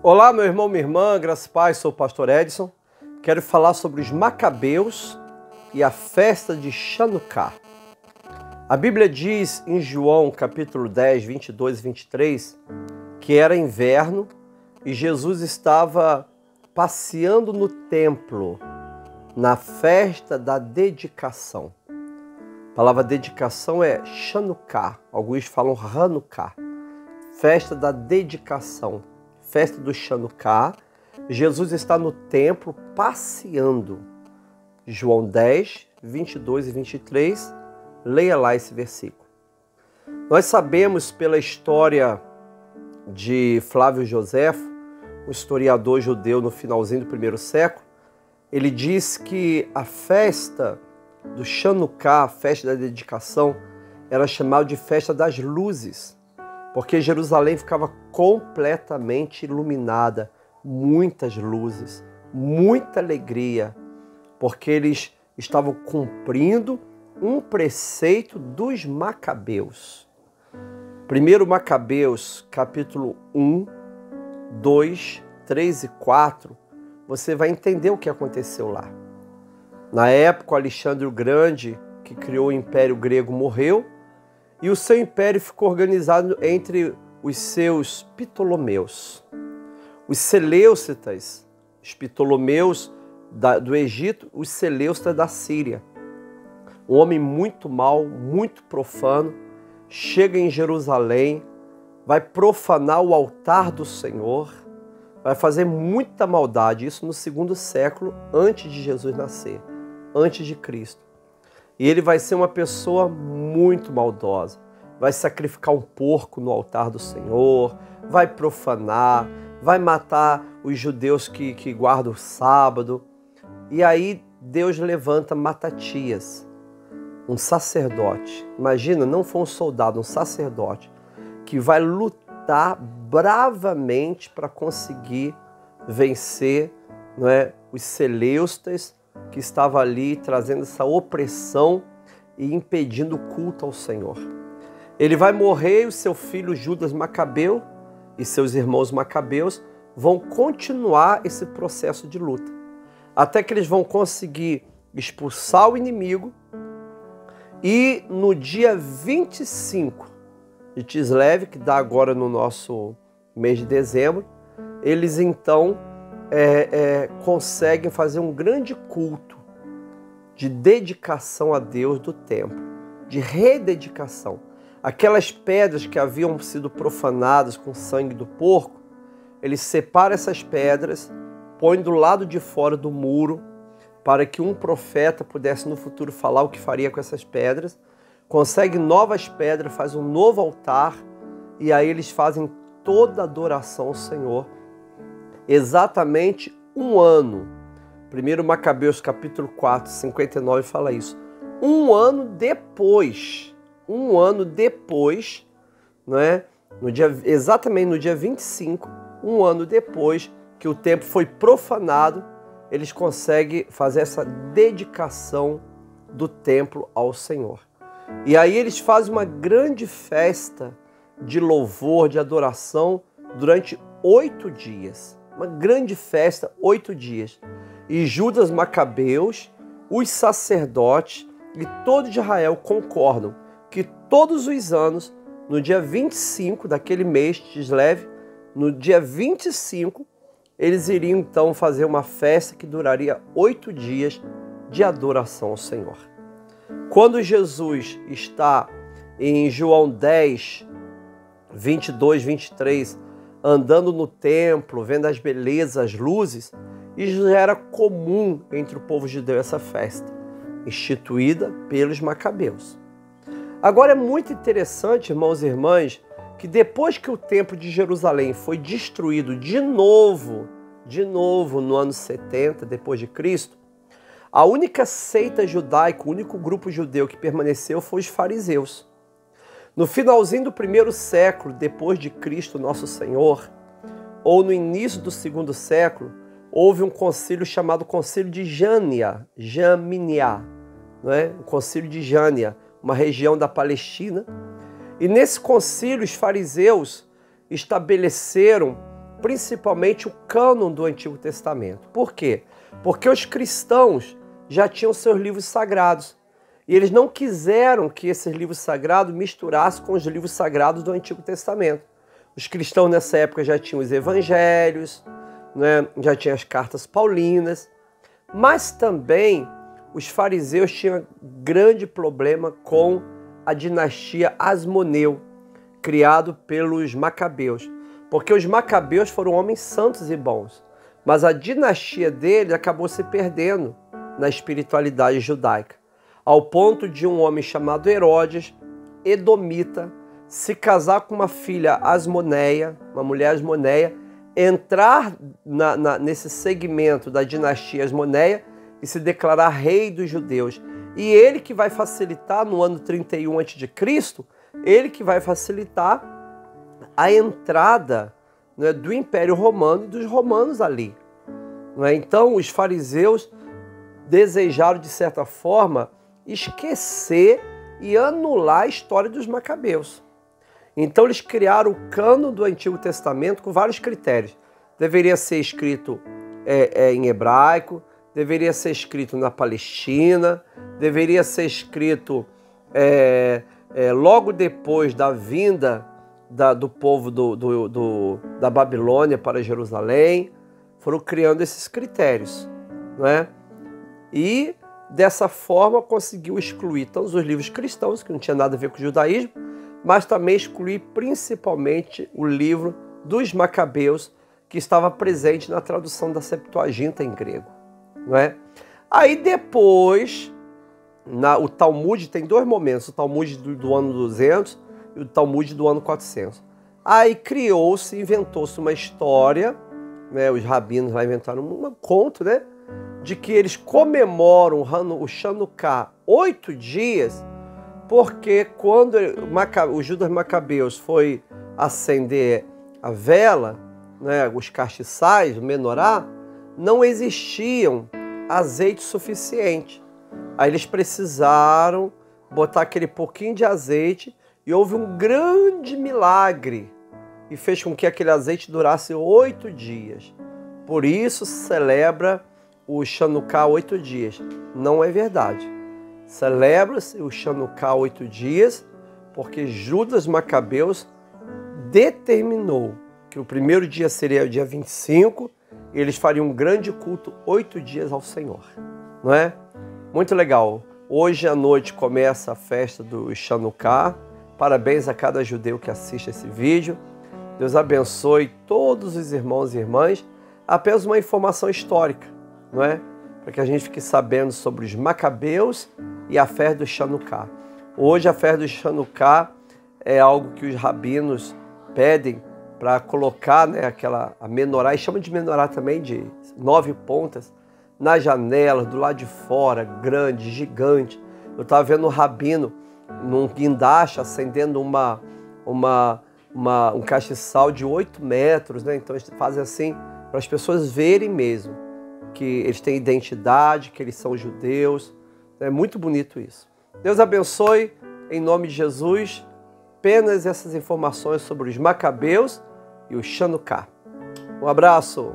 Olá, meu irmão, minha irmã, graças e paz, sou o pastor Edson. Quero falar sobre os Macabeus e a festa de Chanuká. A Bíblia diz em João capítulo 10, 22 e 23, que era inverno e Jesus estava passeando no templo, na festa da dedicação. A palavra dedicação é Chanuká, alguns falam Hanukkah, festa da dedicação, festa do Chanuká. Jesus está no templo passeando. João 10, 22 e 23, leia lá esse versículo. Nós sabemos pela história de Flávio Joséfo, um historiador judeu no finalzinho do primeiro século, ele diz que a festa do Chanuká, a festa da dedicação, era chamada de festa das luzes, porque Jerusalém ficava completamente iluminada, muitas luzes, muita alegria, porque eles estavam cumprindo um preceito dos Macabeus. Primeiro Macabeus, capítulo 1, 2, 3 e 4, você vai entender o que aconteceu lá. Na época, Alexandre o Grande, que criou o Império Grego, morreu e o seu império ficou organizado entre os seus Ptolomeus. Os Seleucidas, os Ptolomeus do Egito, os Seleucidas da Síria. Um homem muito mau, muito profano, chega em Jerusalém, vai profanar o altar do Senhor, vai fazer muita maldade, isso no segundo século antes de Jesus nascer, antes de Cristo. E ele vai ser uma pessoa muito maldosa, vai sacrificar um porco no altar do Senhor, vai profanar, vai matar os judeus que guardam o sábado. E aí Deus levanta Matatias, um sacerdote. Imagina, não foi um soldado, um sacerdote, que vai lutar bravamente para conseguir vencer, não é, os Seleucidas, que estavam ali trazendo essa opressão e impedindo o culto ao Senhor. Ele vai morrer e o seu filho Judas Macabeu e seus irmãos Macabeus vão continuar esse processo de luta, até que eles vão conseguir expulsar o inimigo e no dia 25 de Kislev, que dá agora no nosso mês de dezembro, eles então conseguem fazer um grande culto de dedicação a Deus do templo, de rededicação. Aquelas pedras que haviam sido profanadas com sangue do porco, eles separam essas pedras, põem do lado de fora do muro, para que um profeta pudesse no futuro falar o que faria com essas pedras, consegue novas pedras, faz um novo altar, e aí eles fazem toda a adoração ao Senhor. Exatamente um ano. 1 Macabeus capítulo 4, 59 fala isso. Um ano depois, não é? Exatamente no dia 25, um ano depois que o templo foi profanado, eles conseguem fazer essa dedicação do templo ao Senhor. E aí eles fazem uma grande festa de louvor, de adoração, durante 8 dias. Uma grande festa, 8 dias. E Judas Macabeus, os sacerdotes e todo Israel concordam que todos os anos, no dia 25 daquele mês de Kislev, no dia 25, eles iriam então fazer uma festa que duraria 8 dias de adoração ao Senhor. Quando Jesus está em João 10, 22, 23, andando no templo, vendo as belezas, as luzes, isso já era comum entre o povo judeu essa festa, instituída pelos Macabeus. Agora é muito interessante, irmãos e irmãs, que depois que o templo de Jerusalém foi destruído de novo no ano 70 depois de Cristo, a única seita judaica, o único grupo judeu que permaneceu foi os fariseus. No finalzinho do primeiro século depois de Cristo nosso Senhor, ou no início do segundo século, houve um concílio chamado Concílio de Jâmnia, não é? O Concílio de Jâmnia, uma região da Palestina. E nesse concílio os fariseus estabeleceram principalmente o cânon do Antigo Testamento. Por quê? Porque os cristãos já tinham seus livros sagrados e eles não quiseram que esses livros sagrados misturassem com os livros sagrados do Antigo Testamento. Os cristãos nessa época já tinham os evangelhos, né? Já tinham as cartas paulinas, mas também os fariseus tinham grande problema com a dinastia Asmoneu, criado pelos Macabeus, porque os Macabeus foram homens santos e bons, mas a dinastia deles acabou se perdendo na espiritualidade judaica, ao ponto de um homem chamado Herodes, edomita, se casar com uma filha asmoneia, uma mulher asmoneia, entrar nesse segmento da dinastia asmoneia e se declarar rei dos judeus. E ele que vai facilitar, no ano 31 a.C., ele que vai facilitar a entrada, né, do Império Romano e dos romanos ali. Né? Então, os fariseus desejaram, de certa forma, esquecer e anular a história dos Macabeus. Então, eles criaram o cânon do Antigo Testamento com vários critérios. Deveria ser escrito em hebraico, deveria ser escrito na Palestina, deveria ser escrito logo depois da vinda do povo da Babilônia para Jerusalém. Foram criando esses critérios, né? E dessa forma conseguiu excluir todos os livros cristãos, que não tinha nada a ver com o judaísmo, mas também excluir principalmente o livro dos Macabeus, que estava presente na tradução da Septuaginta em grego. Não é? Aí depois, o Talmud tem dois momentos, o Talmud do ano 200 e o Talmud do ano 400. Aí criou-se, inventou-se uma história, né, os rabinos lá inventaram um conto, né, de que eles comemoram o Chanukah 8 dias, porque quando o Judas Macabeus foi acender a vela, né, os castiçais, o menorá, não existiam azeite suficiente. Aí eles precisaram botar aquele pouquinho de azeite e houve um grande milagre e fez com que aquele azeite durasse 8 dias. Por isso celebra o Chanukah 8 dias. Não é verdade. Celebra-se o Chanukah 8 dias porque Judas Macabeus determinou que o primeiro dia seria o dia 25 e eles fariam um grande culto 8 dias ao Senhor. Não é? Muito legal. Hoje à noite começa a festa do Chanukah. Parabéns a cada judeu que assiste esse vídeo. Deus abençoe todos os irmãos e irmãs. Apenas uma informação histórica, não é? Para que a gente fique sabendo sobre os Macabeus e a festa do Chanukah. Hoje a festa do Chanukah é algo que os rabinos pedem para colocar, né, a menorá, e chama de menorá também, de 9 pontas, na janela, do lado de fora, grande, gigante. Eu estava vendo um rabino num guindaste acendendo um castiçal de 8 metros, né? Então eles fazem assim para as pessoas verem mesmo que eles têm identidade, que eles são judeus. É muito bonito isso. Deus abençoe, em nome de Jesus, apenas essas informações sobre os Macabeus e o Chanukah. Um abraço!